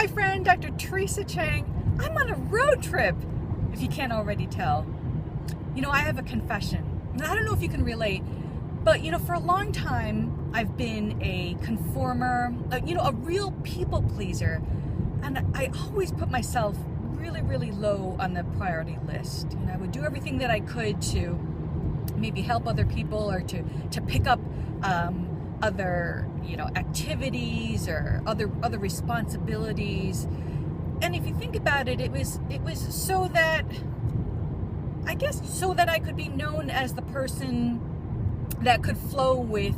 Hi friend, Dr. Teresa Chang. I'm on a road trip, if you can't already tell. You know, I have a confession. And I don't know if you can relate, but you know, for a long time, I've been a conformer, a real people pleaser. And I always put myself really, really low on the priority list. You know, I would do everything that I could to maybe help other people or to pick up other, activities or other responsibilities. And if you think about it, it was so that I could be known as the person that could flow with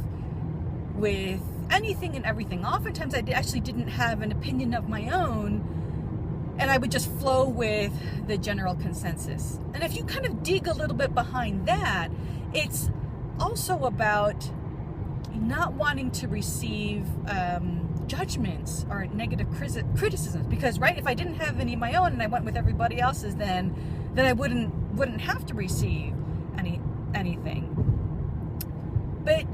anything and everything. Oftentimes I actually didn't have an opinion of my own, and I would just flow with the general consensus. And if you kind of dig a little bit behind that, it's also about not wanting to receive judgments or negative criticisms, because right, if I didn't have any of my own and I went with everybody else's, then I wouldn't have to receive anything. But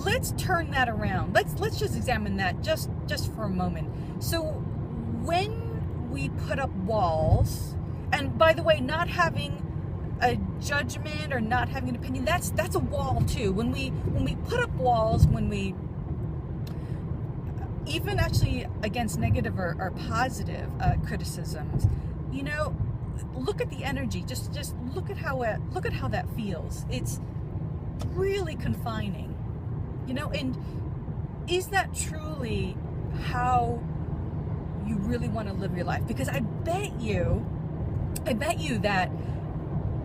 let's turn that around. Let's just examine that just for a moment. So when we put up walls, and by the way, not having a judgment or not having an opinion, that's a wall too. When we put up walls, when we even actually against negative or positive criticisms, look at the energy. Just look at how that feels. It's really confining, and is that truly how you really want to live your life? Because I bet you that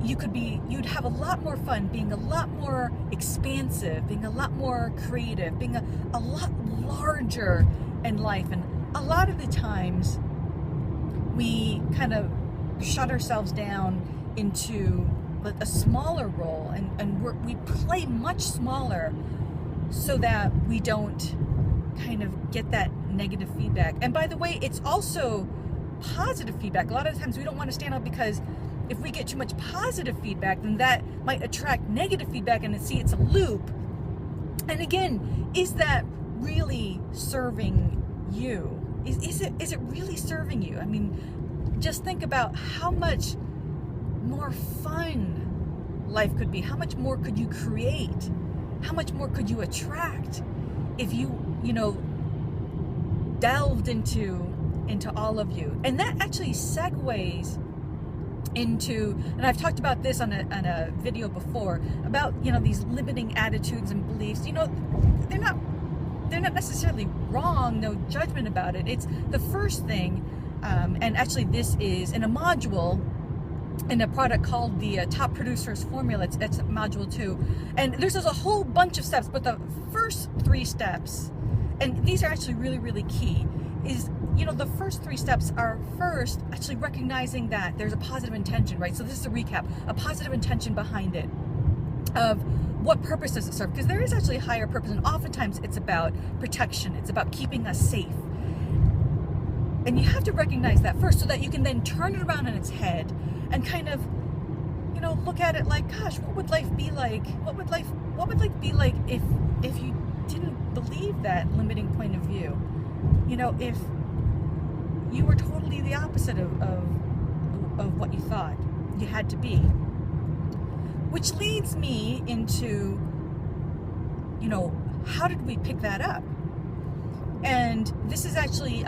you'd have a lot more fun being a lot more expansive, being a lot more creative, being a lot larger in life. And a lot of the times we kind of shut ourselves down into a smaller role, and we play much smaller so that we don't kind of get that negative feedback. And by the way, it's also positive feedback. A lot of times we don't want to stand out, because if we get too much positive feedback, then that might attract negative feedback, and it's a loop. And again, is that really serving you? Is it really serving you? I mean, just think about how much more fun life could be. How much more could you create? How much more could you attract if you delved into all of you? And that actually segues into, and I've talked about this on a video before, about these limiting attitudes and beliefs. They're not necessarily wrong, no judgment about it. It's the first thing, and actually this is in a module in a product called the Top Producers Formula. It's module 2, and there's a whole bunch of steps, but the first 3 steps, and these are actually really, really key, is the first 3 steps are first actually recognizing that there's a positive intention, right? So this is a recap, a positive intention behind it of what purpose does it serve? Because there is actually a higher purpose, and oftentimes it's about protection. It's about keeping us safe. And you have to recognize that first, so that you can then turn it around on its head and kind of, look at it like, gosh, what would life be like? What would life be like if you didn't believe that limiting point of view? If you were totally the opposite of what you thought you had to be. Which leads me into, how did we pick that up? And this is actually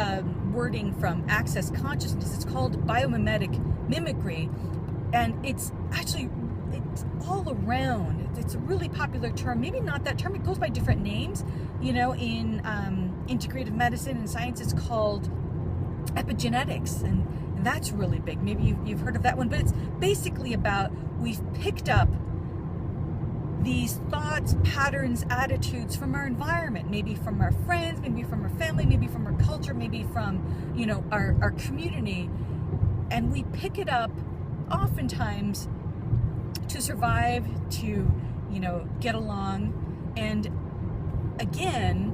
wording from Access Consciousness. It's called biomimetic mimicry, and it's all around. It's a really popular term. Maybe not that term. It goes by different names. In integrative medicine and science, it's called epigenetics, and that's really big. Maybe you've heard of that one, but it's basically about, we've picked up these thoughts, patterns, attitudes from our environment, maybe from our friends, maybe from our family, maybe from our culture, maybe from our community, and we pick it up oftentimes to survive, to get along. And again,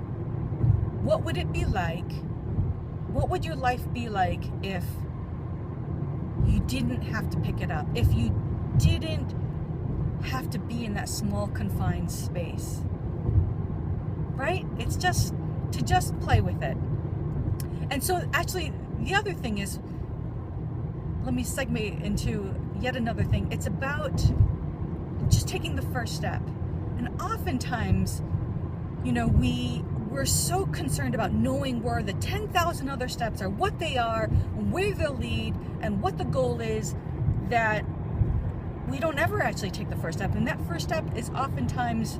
what would it be like? What would your life be like if you didn't have to pick it up? If you didn't have to be in that small confined space, right? It's just to play with it. And so actually The other thing is, let me segue into yet another thing. It's about just taking the first step. And oftentimes, we're so concerned about knowing where the 10,000 other steps are, what they are, where they'll lead, and what the goal is, that we don't ever actually take the first step. And that first step is oftentimes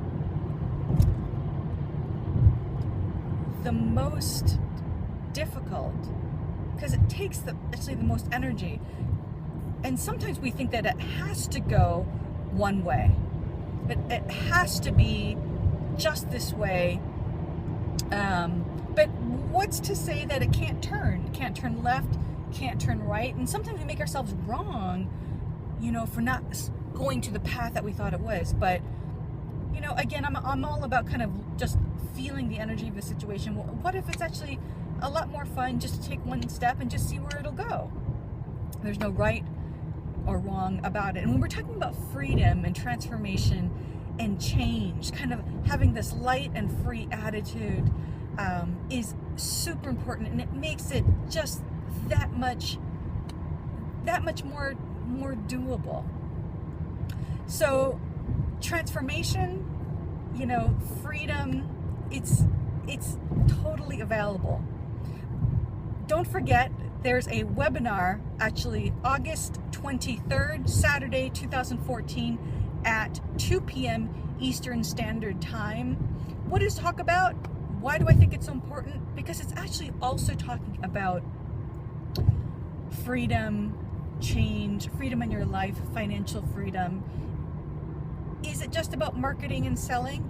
the most difficult, because it takes actually the most energy. And sometimes we think that it has to go one way. It has to be just this way. But what's to say that it can't turn? It can't turn left, can't turn right. And sometimes we make ourselves wrong, for not going to the path that we thought it was. But, again, I'm all about kind of just feeling the energy of the situation. What if it's actually a lot more fun just to take one step and just see where it'll go? There's no right or wrong about it. And when we're talking about freedom and transformation and change, kind of having this light and free attitude is super important, and it makes it just that much more doable. So transformation, freedom, it's totally available. Don't forget, there's a webinar, actually August 23rd, Saturday 2014 at 2 p.m. Eastern Standard Time. What is talk about? Why do I think it's so important? Because it's actually also talking about freedom, change, freedom in your life, financial freedom. Is it just about marketing and selling?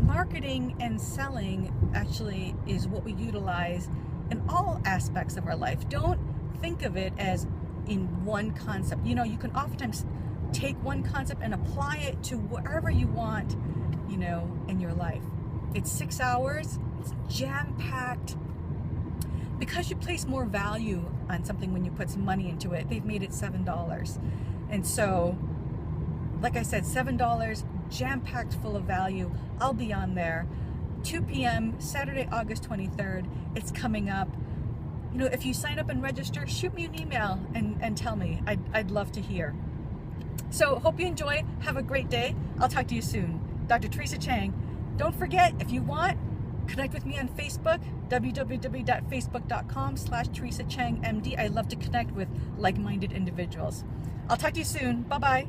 Marketing and selling actually is what we utilize in all aspects of our life. Don't think of it as in one concept. You can oftentimes take one concept and apply it to wherever you want, in your life. It's 6 hours, it's jam-packed. Because you place more value on something when you put some money into it, they've made it $7. And so, like I said, $7, jam-packed full of value. I'll be on there. 2 p.m. Saturday, August 23rd. It's coming up. If you sign up and register, shoot me an email and tell me. I'd love to hear. So hope you enjoy. Have a great day. I'll talk to you soon. Dr. Teresa Chang. Don't forget, if you want, connect with me on Facebook, www.facebook.com/Teresa Chang MD. I love to connect with like-minded individuals. I'll talk to you soon. Bye-bye.